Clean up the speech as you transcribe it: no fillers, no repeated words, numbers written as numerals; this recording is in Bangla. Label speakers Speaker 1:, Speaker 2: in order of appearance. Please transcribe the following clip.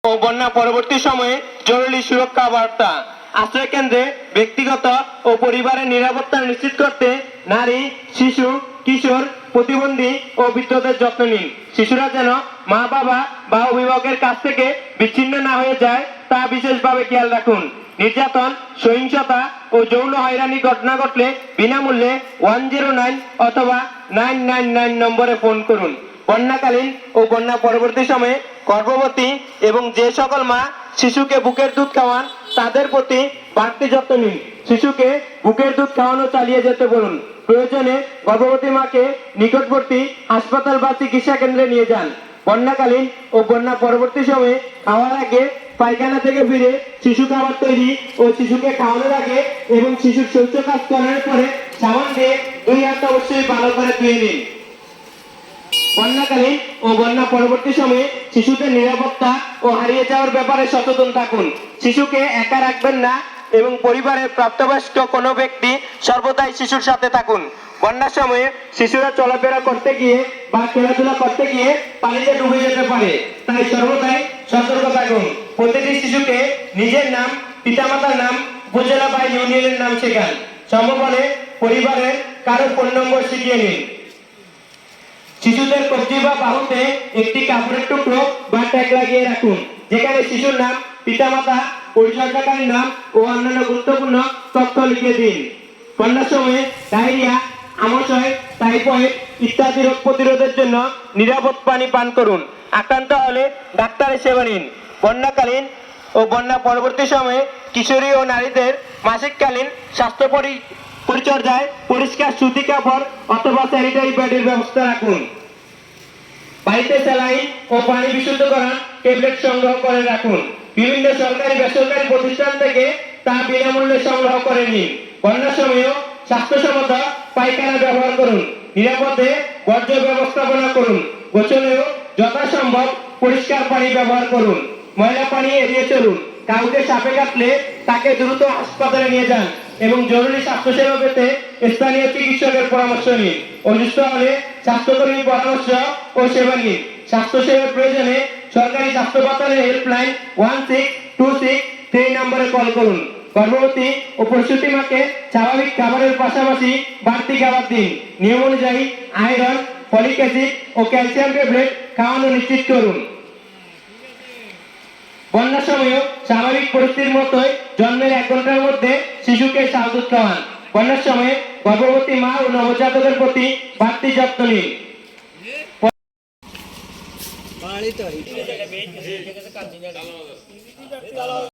Speaker 1: ও বন্যা পরবর্তী সময়ে জরুরি সুরক্ষা বার্তা। আশ্রয় কেন্দ্রে ব্যক্তিগত ও পরিবারের নিরাপত্তা নিশ্চিত করতে নারী, শিশু, কিশোর, প্রতিবন্ধী ও বৃদ্ধদের যত্ন নিন। শিশুরা যেন মা বাবা বা অভিভাবকের কাছ থেকে বিচ্ছিন্ন না হয়ে যায় তা বিশেষভাবে খেয়াল রাখুন। নির্যাতন, সহিংসতা ও যৌন হয়রানি ঘটনা ঘটলে বিনামূল্যে 109 অথবা 999 নম্বরে ফোন করুন। বন্যাকালীন ও বন্যা পরবর্তী সময়ে গর্ভবতী এবং যে সকল মা শিশুকে বুকের দুধ খাওয়ান তাদের প্রতি বাড়তি যত্ন নিন। শিশুকে বুকের দুধ খাওয়ানো চালিয়ে যেতে বলুন। প্রয়োজনে গর্ভবতী মাকে নিকটবর্তী হাসপাতাল বা চিকিৎসা কেন্দ্রে নিয়ে যান। বন্যাকালীন ও বন্যা পরবর্তী সময়ে খাওয়ার আগে পায়খানা থেকে ফিরে শিশু খাবার তৈরি ও শিশুকে খাওয়ানোর আগে এবং শিশুর শৌচ কাজ করার পরে সাবান দিয়ে 2 হাত অবশ্যই ভালো করে ধুয়ে নিন। বন্যাকালীন ও বন্যা পরবর্তী সময়ে শিশুদের নিরাপত্তা ও হারিয়ে যাওয়ার ব্যাপারে সচেতন থাকুন। শিশুকে একা রাখবেন না এবং পরিবারের প্রাপ্তবয়স্ক কোনো ব্যক্তি সর্বদাই শিশুর সাথে থাকুন। বন্যার সময়ে শিশুরা চলাফেরা করতে গিয়ে বা খেলাধুলা করতে গিয়ে পানিতে ডুবে যেতে পারে, তাই সর্বদাই সতর্ক থাকুন। প্রতিটি শিশুকে নিজের নাম, পিতামাতার নাম, উপজেলা বা ইউনিয়নের নাম শেখান। সম্ভব হলে পরিবারের কারো ফোন নম্বর শিখিয়ে নিন। শিশুদের কবজি বা বাহুতে একটি কাপড়ের টুকরো বা ট্যাগ লাগিয়ে রাখুন, যেখানে শিশুর নাম, পিতামাতা, পরিচর্যাকারীর নাম ও অন্যান্য গুরুত্বপূর্ণ তথ্য লিখে দিন। বন্যার সময়ে ডায়রিয়া, আমাশয়, টাইফয়েড ইত্যাদি রোগ প্রতিরোধের জন্য নিরাপদ পানি পান করুন। আক্রান্ত হলে ডাক্তারের সেবা নিন। বন্যাকালীন ও বন্যা পরবর্তী সময়ে কিশোরী ও নারীদের মাসিককালীন স্বাস্থ্য পরিচর্যায় পরিষ্কার সুতি কাপড় অথবা স্যানিটারি প্যাডের ব্যবস্থা রাখুন। বাড়িতে স্যালাইন ও পানি বিশুদ্ধকরণ ট্যাবলেট সংগ্রহ করে রাখুন। বিভিন্ন সরকারি বেসরকারি প্রতিষ্ঠান থেকে তা বিনামূল্যে সংগ্রহ করে নিন। বন্যার সময়ও স্বাস্থ্যসম্মত পায়খানা ব্যবহার করুন। নিরাপদে বর্জ্য ব্যবস্থাপনা করুন। গোসলেও যথাসম্ভব পরিষ্কার পানি ব্যবহার করুন। ময়লা পানি এড়িয়ে চলুন। কাউকে সাপে কাটলে তাকে দ্রুত হাসপাতালে নিয়ে যান এবং জরুরি স্বাস্থ্যসেবা পেতে স্থানীয় চিকিৎসকের পরামর্শ নিন। অসুস্থ হলে স্বাস্থ্যকর্মীর পরামর্শ ও সেবা নিন। স্বাস্থ্যসেবার প্রয়োজনে সরকারি স্বাস্থ্য হেল্পলাইন 16263 নম্বরে কল করুন। গর্ভবতী ও প্রসূতি মাকে স্বাভাবিক খাবারের পাশাপাশি বাড়তি খাবার দিন। নিয়ম অনুযায়ী আয়রন, ফলিক অ্যাসিড ও ক্যালসিয়াম ট্যাবলেট খাওয়ানো নিশ্চিত করুন। বন্যার সময়ও স্বাভাবিক পরিস্থিতির মতোই জন্মের 1 ঘন্টার মধ্যে শিশুকে শাল দুধ খাওয়ান। বন্যার সময়ে গর্ভবতী মা ও নবজাতকের প্রতি বাড়তি যত্ন নিন।